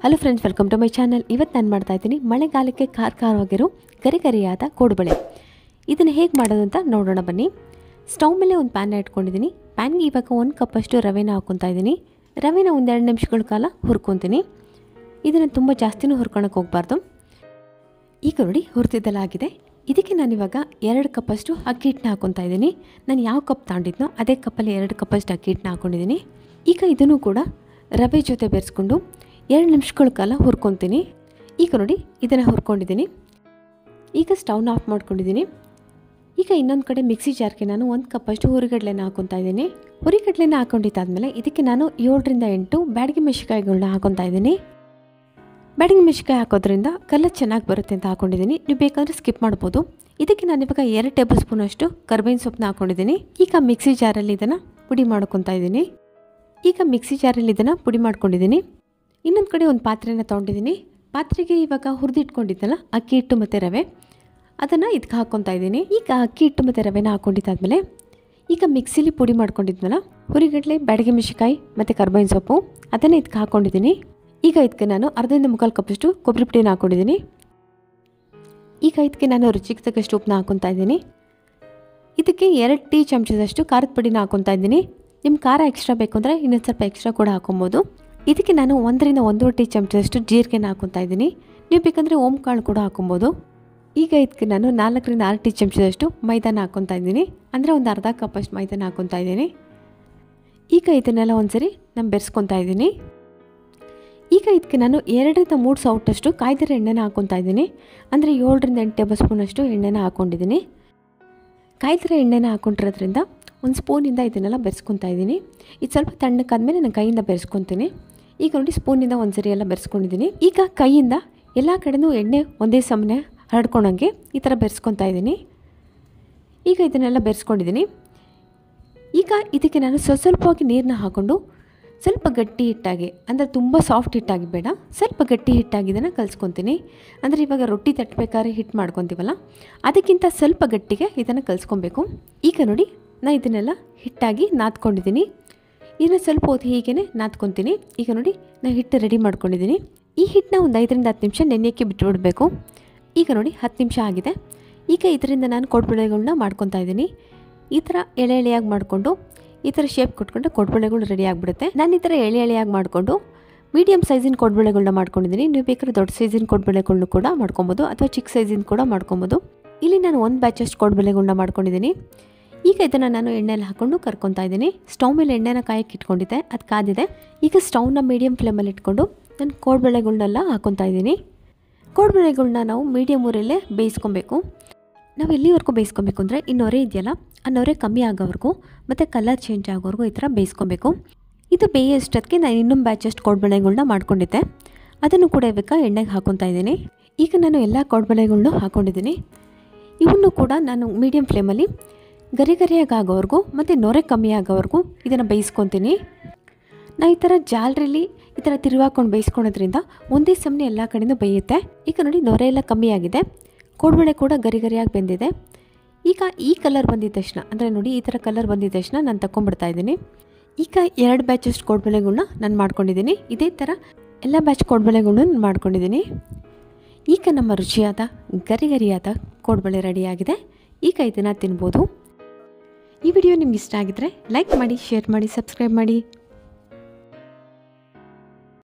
Hello friends, welcome to my channel. ಇವತ್ತು ನಾನು ಮಾಡ್ತಾ ಇದ್ದೀನಿ ಮಳೆಗಾಲಕ್ಕೆ ಖಾರವಾಗಿರೋ ಗರಿ ಗರಿಯಾದ ಕೋಡುಬಳೆ. ಇದನ್ನು ಹೇಗೆ ಮಾಡೋದು ಅಂತ ನೋಡೋಣ ಬನ್ನಿ. ಸ್ಟವ್ ಮೇಲೆ ಒಂದು ಪ್ಯಾನ್ ಇಟ್ಕೊಂಡಿದ್ದೀನಿ. ಪ್ಯಾನ್ಗೆ ಇವಾಗ 1 ಕಪ್ಪಷ್ಟು ರವೆನ ಹಾಕ್ಕೊತಾ ಇದ್ದೀನಿ. ರವೆನ ಒಂದು 2 ನಿಮಿಷಗಳ ಕಾಲ ಹುರ್ಕೊತೀನಿ. ಇದನ್ನು ತುಂಬ ಜಾಸ್ತಿನೂ ಹುರ್ಕೊಳಕ್ಕೆ ಹೋಗಬಾರ್ದು. ಈಗ ನೋಡಿ ಹುರಿದಿದ್ದಲಾಗಿದೆ. ಇದಕ್ಕೆ ನಾನಿವಾಗ 2 ಕಪ್ಪಷ್ಟು ಅಕ್ಕಿ ಹಿಟ್ಟನ್ನ ಹಾಕ್ಕೊತಾ ಇದ್ದೀನಿ. ನಾನು ಯಾವ ಕಪ್ ತಗೊಂಡಿದ್ನೋ ಅದೇ ಕಪ್ಪಲ್ಲಿ 2 ಕಪ್ಪಷ್ಟು ಅಕ್ಕಿ ಹಿಟ್ಟನ್ನ ಹಾಕ್ಕೊಂಡಿದ್ದೀನಿ. ಈಗ ಇದನ್ನು ಕೂಡ ರವೆ ಜೊತೆ ಬೆರೆಸ್ಕೊಂಡು 2 ನಿಮಿಷಗಳ ಕಾಲ ಹುರ್ಕೊತೀನಿ. ಈಗ ನೋಡಿ ಇದನ್ನು ಹುರ್ಕೊಂಡಿದ್ದೀನಿ. ಈಗ ಸ್ಟವ್ನ ಆಫ್ ಮಾಡ್ಕೊಂಡಿದ್ದೀನಿ. ಈಗ ಇನ್ನೊಂದು ಕಡೆ ಮಿಕ್ಸಿ ಜಾರ್ಗೆ ನಾನು 1 ಕಪ್ಪಷ್ಟು ಹುರಿಗಡಲೆನ ಹಾಕ್ಕೊತಾ ಇದ್ದೀನಿ. ಹುರಿಗಡಲೆನ ಹಾಕ್ಕೊಂಡಿದ್ದಾದಮೇಲೆ ಇದಕ್ಕೆ ನಾನು 7 ರಿಂದ 8 ಬ್ಯಾಡಗಿ ಮೆಣಸಿನಕಾಯಿಗಳನ್ನ ಹಾಕ್ಕೊತಾ ಇದ್ದೀನಿ. ಬ್ಯಾಡಗಿ ಮೆಣಸಿನಕಾಯಿ ಹಾಕೋದ್ರಿಂದ ಕಲರ್ ಚೆನ್ನಾಗಿ ಬರುತ್ತೆ ಅಂತ ಹಾಕ್ಕೊಂಡಿದ್ದೀನಿ. ನೀವು ಬೇಕಾದರೆ ಸ್ಕಿಪ್ ಮಾಡ್ಬೋದು. ಇದಕ್ಕೆ ನಾನಿವಾಗ 2 ಟೇಬಲ್ ಸ್ಪೂನ್ ಅಷ್ಟು ಕರ್ಬೇವಿನ ಸೊಪ್ಪನ್ನ ಹಾಕ್ಕೊಂಡಿದ್ದೀನಿ. ಈಗ ಮಿಕ್ಸಿ ಜಾರಲ್ಲಿ ಇದನ್ನು ಪುಡಿ ಮಾಡ್ಕೊತಾ ಇದ್ದೀನಿ. ಈಗ ಮಿಕ್ಸಿ ಜಾರಲ್ಲಿ ಇದನ್ನು ಪುಡಿ ಮಾಡ್ಕೊಂಡಿದ್ದೀನಿ. ಇನ್ನೊಂದು ಕಡೆ ಒಂದು ಪಾತ್ರೆನ ತೊಗೊಂಡಿದ್ದೀನಿ. ಪಾತ್ರೆಗೆ ಇವಾಗ ಹುರಿದಿಟ್ಕೊಂಡಿದ್ದಲ್ಲ ಅಕ್ಕಿ ಹಿಟ್ಟು ಮತ್ತು ರವೆ, ಅದನ್ನು ಇದಕ್ಕೆ ಹಾಕ್ಕೊತಾ ಇದ್ದೀನಿ. ಈಗ ಅಕ್ಕಿ ಹಿಟ್ಟು ಮತ್ತು ರವೆನ ಹಾಕ್ಕೊಂಡಿದ್ದಾದಮೇಲೆ ಈಗ ಮಿಕ್ಸಿಲಿ ಪುಡಿ ಮಾಡ್ಕೊಂಡಿದ್ನಲ್ಲ ಹುರಿಗಡಲೆ, ಬ್ಯಾಡಗಿ ಮೆಣಸಿನಕಾಯಿ ಮತ್ತು ಕರ್ಬೇವಿನ ಸೊಪ್ಪು, ಅದನ್ನು ಇದಕ್ಕೆ ಹಾಕ್ಕೊಂಡಿದ್ದೀನಿ. ಈಗ ಇದಕ್ಕೆ ನಾನು 1/2 ಕಪ್ಪಷ್ಟು ಕೊಬ್ಬರಿ ಪುಡಿನ ಹಾಕ್ಕೊಂಡಿದ್ದೀನಿ. ಈಗ ಇದಕ್ಕೆ ನಾನು ರುಚಿಗೆ ತಕ್ಕಷ್ಟು ಉಪ್ಪನ್ನ ಹಾಕ್ಕೊತಾ ಇದ್ದೀನಿ. ಇದಕ್ಕೆ 2 ಟೀ ಚಮಚದಷ್ಟು ಖಾರದ ಪುಡಿನ ಹಾಕ್ಕೊತಾ ಇದ್ದೀನಿ. ನಿಮ್ಮ ಖಾರ ಎಕ್ಸ್ಟ್ರಾ ಬೇಕು ಅಂದರೆ ಇನ್ನೊಂದು ಸ್ವಲ್ಪ ಎಕ್ಸ್ಟ್ರಾ ಕೂಡ ಹಾಕ್ಕೊಬೋದು. ಇದಕ್ಕೆ ನಾನು 1 ರಿಂದ 1.5 ಟೀ ಚಮಚದಷ್ಟು ಜೀರಿಗೆನ ಹಾಕ್ಕೊತಾ ಇದ್ದೀನಿ. ನೀವು ಬೇಕಂದರೆ ಓಂ ಕಾಳು ಕೂಡ ಹಾಕ್ಕೊಬೋದು. ಈಗ ಇದಕ್ಕೆ ನಾನು 4 ರಿಂದ 6 ಟೀ ಚಮಚದಷ್ಟು ಮೈದಾನ ಹಾಕ್ಕೊತಾ ಇದ್ದೀನಿ. ಅಂದರೆ ಒಂದು ಅರ್ಧ ಕಪ್ಪಷ್ಟು ಮೈದಾನ ಹಾಕ್ಕೊತಾ ಇದ್ದೀನಿ. ಈಗ ಇದನ್ನೆಲ್ಲ ಒಂದ್ಸರಿ ನಾನು ಬೆರೆಸ್ಕೊತಾ ಇದ್ದೀನಿ. ಈಗ ಇದಕ್ಕೆ ನಾನು 2 ರಿಂದ 3 ಸೌಟಷ್ಟು ಕಾಯ್ದಿರೋ ಎಣ್ಣೆನ ಹಾಕ್ಕೊತಾ ಇದ್ದೀನಿ. ಅಂದರೆ 7 ರಿಂದ 8 ಟೇಬಲ್ ಸ್ಪೂನಷ್ಟು ಎಣ್ಣೆನ ಹಾಕ್ಕೊಂಡಿದ್ದೀನಿ. ಕಾಯ್ದಿರೋ ಎಣ್ಣೆನ ಹಾಕ್ಕೊಂಡಿರೋದ್ರಿಂದ ಒಂದು ಸ್ಪೂನಿಂದ ಇದನ್ನೆಲ್ಲ ಬೆರೆಸ್ಕೊತಾ ಇದ್ದೀನಿ. ಇದು ಸ್ವಲ್ಪ ತಣ್ಣಕ್ಕಾದ್ಮೇಲೆ ನಾನು ಕೈಯಿಂದ ಬೆರೆಸ್ಕೊತೀನಿ. ಈಗ ನೋಡಿ ಸ್ಪೂನಿಂದ ಒಂದ್ಸರಿ ಎಲ್ಲ ಬೆರೆಸ್ಕೊಂಡಿದ್ದೀನಿ. ಈಗ ಕೈಯಿಂದ ಎಲ್ಲ ಕಡೆನೂ ಎಣ್ಣೆ ಒಂದೇ ಸಮನೆ ಹರಡ್ಕೊಳಂಗೆ ಈ ಥರ ಬೆರೆಸ್ಕೊತಾ ಇದ್ದೀನಿ. ಈಗ ಇದನ್ನೆಲ್ಲ ಬೆರೆಸ್ಕೊಂಡಿದ್ದೀನಿ. ಈಗ ಇದಕ್ಕೆ ನಾನು ಸ್ವಲ್ಪವಾಗಿ ನೀರನ್ನ ಹಾಕ್ಕೊಂಡು ಸ್ವಲ್ಪ ಗಟ್ಟಿ ಹಿಟ್ಟಾಗಿ, ಅಂದರೆ ತುಂಬ ಸಾಫ್ಟ್ ಹಿಟ್ಟಾಗಿ ಬೇಡ, ಸ್ವಲ್ಪ ಗಟ್ಟಿ ಹಿಟ್ಟಾಗಿ ಇದನ್ನು ಕಲಿಸ್ಕೊತೀನಿ. ಅಂದರೆ ಇವಾಗ ರೊಟ್ಟಿ ತಟ್ಟಬೇಕಾದ್ರೆ ಹಿಟ್ಟು ಮಾಡ್ಕೊತೀವಲ್ಲ ಅದಕ್ಕಿಂತ ಸ್ವಲ್ಪ ಗಟ್ಟಿಗೆ ಇದನ್ನು ಕಲಿಸ್ಕೊಬೇಕು. ಈಗ ನೋಡಿ ನಾನು ಇದನ್ನೆಲ್ಲ ಹಿಟ್ಟಾಗಿ ನಾದ್ಕೊಂಡಿದ್ದೀನಿ. ಇದನ್ನು ಸ್ವಲ್ಪ ಹೊತ್ತು ಹೀಗೇ ನಾದ್ಕೊತೀನಿ. ಈಗ ನೋಡಿ ನಾನು ಹಿಟ್ಟು ರೆಡಿ ಮಾಡ್ಕೊಂಡಿದ್ದೀನಿ. ಈ ಹಿಟ್ಟನ್ನ ಒಂದು 5 ರಿಂದ 10 ನಿಮಿಷ ನೆನೆಯೋಕ್ಕೆ ಬಿಟ್ಟುಬಿಡಬೇಕು. ಈಗ ನೋಡಿ 10 ನಿಮಿಷ ಆಗಿದೆ. ಈಗ ಇದರಿಂದ ನಾನು ಕೋಡುಬಳೆಗಳನ್ನ ಮಾಡ್ಕೊತಾ ಇದ್ದೀನಿ. ಈ ಥರ ಎಳೆ ಎಳೆಯಾಗಿ ಮಾಡಿಕೊಂಡು ಈ ಥರ ಶೇಪ್ ಕೊಟ್ಕೊಂಡು ಕೋಡುಬಳೆಗಳು ರೆಡಿ ಆಗಿಬಿಡುತ್ತೆ. ನಾನು ಈ ಥರ ಎಳೆ ಎಳೆಯಾಗಿ ಮಾಡಿಕೊಂಡು ಮೀಡಿಯಮ್ ಸೈಜಿನ ಕೋಡುಬಳೆಗಳನ್ನ ಮಾಡ್ಕೊಂಡಿದ್ದೀನಿ. ನೀವು ಬೇಕಾದ್ರೆ ದೊಡ್ಡ ಸೈಜಿನ ಕೋಡುಬಳೆಗಳನ್ನೂ ಕೂಡ ಮಾಡ್ಕೊಬೋದು ಅಥವಾ ಚಿಕ್ಕ ಸೈಜಿನ ಕೂಡ ಮಾಡ್ಕೊಬೋದು. ಇಲ್ಲಿ ನಾನು 1 ಬ್ಯಾಚಷ್ಟು ಕೋಡುಬಳೆಗಳನ್ನ ಮಾಡ್ಕೊಂಡಿದ್ದೀನಿ. ಈಗ ಇದನ್ನು ನಾನು ಎಣ್ಣೆಯಲ್ಲಿ ಹಾಕ್ಕೊಂಡು ಕರ್ಕೊತಾ ಇದ್ದೀನಿ. ಸ್ಟವ್ ಮೇಲೆ ಎಣ್ಣೆನ ಕಾಯಕ್ಕೆ ಇಟ್ಕೊಂಡಿದ್ದೆ, ಅದು ಕಾದಿದೆ. ಈಗ ಸ್ಟವ್ನ ಮೀಡಿಯಮ್ ಫ್ಲೇಮಲ್ಲಿ ಇಟ್ಕೊಂಡು ನಾನು ಕೋಡುಬಳೆಗಳನ್ನೆಲ್ಲ ಹಾಕ್ಕೊತಾ ಇದ್ದೀನಿ. ಕೋಡುಬಳೆಗಳನ್ನ ನಾವು ಮೀಡಿಯಮ್ ಊರಲ್ಲೇ ಬೇಯಿಸ್ಕೊಬೇಕು. ನಾವು ಎಲ್ಲಿವರೆಗೂ ಬೇಯಿಸ್ಕೊಬೇಕು ಅಂದರೆ ಈ ನೊರೆ ಇದೆಯಲ್ಲ, ಆ ನೊರೆ ಕಮ್ಮಿ ಆಗೋವರೆಗೂ ಮತ್ತು ಕಲರ್ ಚೇಂಜ್ ಆಗೋವರೆಗೂ ಈ ಥರ ಬೇಯಿಸ್ಕೊಬೇಕು. ಇದು ಬೇಯೋಷ್ಟೊತ್ತಿಗೆ ನಾನು ಇನ್ನೊಂದು ಬ್ಯಾಚಷ್ಟು ಕೋಡುಬಳೆಗಳನ್ನ ಮಾಡ್ಕೊಂಡಿದ್ದೆ, ಅದನ್ನು ಕೂಡ ಇವಾಗ ಎಣ್ಣೆಗೆ ಹಾಕ್ಕೊತಾ ಇದ್ದೀನಿ. ಈಗ ನಾನು ಎಲ್ಲ ಕೋಡುಬಳೆಗಳನ್ನೂ ಹಾಕ್ಕೊಂಡಿದ್ದೀನಿ. ಇವನ್ನು ಕೂಡ ನಾನು ಮೀಡಿಯಮ್ ಫ್ಲೇಮಲ್ಲಿ ಗರಿ ಗರಿಯಾಗಿ ಆಗೋವರೆಗೂ ಮತ್ತು ನೊರೆ ಕಮ್ಮಿ ಆಗೋವರೆಗೂ ಇದನ್ನು ಬೇಯಿಸ್ಕೊತೀನಿ. ನಾವು ಈ ಥರ ಜಾಲರಲ್ಲಿ ಈ ಥರ ತಿರುವಾಕೊಂಡು ಬೇಯಿಸ್ಕೊಳೋದ್ರಿಂದ ಒಂದೇ ಸಮನೆ ಎಲ್ಲ ಕಡೆಯೂ ಬೇಯುತ್ತೆ. ಈಗ ನೋಡಿ ನೊರೆ ಎಲ್ಲ ಕಮ್ಮಿ ಆಗಿದೆ, ಕೋಡುಬಳೆ ಕೂಡ ಗರಿ ಗರಿಯಾಗಿ ಬೆಂದಿದೆ. ಈಗ ಈ ಕಲರ್ ಬಂದಿದ್ದ ತಕ್ಷಣ, ಅಂದರೆ ನೋಡಿ ಈ ಥರ ಕಲರ್ ಬಂದಿದ್ದ ತಕ್ಷಣ ನಾನು ತಗೊಂಡ್ಬಿಡ್ತಾ ಇದ್ದೀನಿ. ಈಗ 2 ಬ್ಯಾಚಷ್ಟು ಕೋಡುಬಳೆಗಳನ್ನ ನಾನು ಮಾಡ್ಕೊಂಡಿದ್ದೀನಿ. ಇದೇ ಥರ ಎಲ್ಲ ಬ್ಯಾಚ್ ಕೋಡುಬಳೆಗಳನ್ನ ನಾನು ಮಾಡ್ಕೊಂಡಿದ್ದೀನಿ. ಈಗ ನಮ್ಮ ರುಚಿಯಾದ ಗರಿ ಗರಿಯಾದ ಕೋಡುಬಳೆ ರೆಡಿಯಾಗಿದೆ. ಈಗ ಇದನ್ನು ತಿನ್ಬೋದು. ಈ ವಿಡಿಯೋ ನಿಮ್ಗೆ ಇಷ್ಟ ಆಗಿದ್ರೆ ಲೈಕ್ ಮಾಡಿ, ಶೇರ್ ಮಾಡಿ, ಸಬ್ಸ್ಕ್ರೈಬ್ ಮಾಡಿ.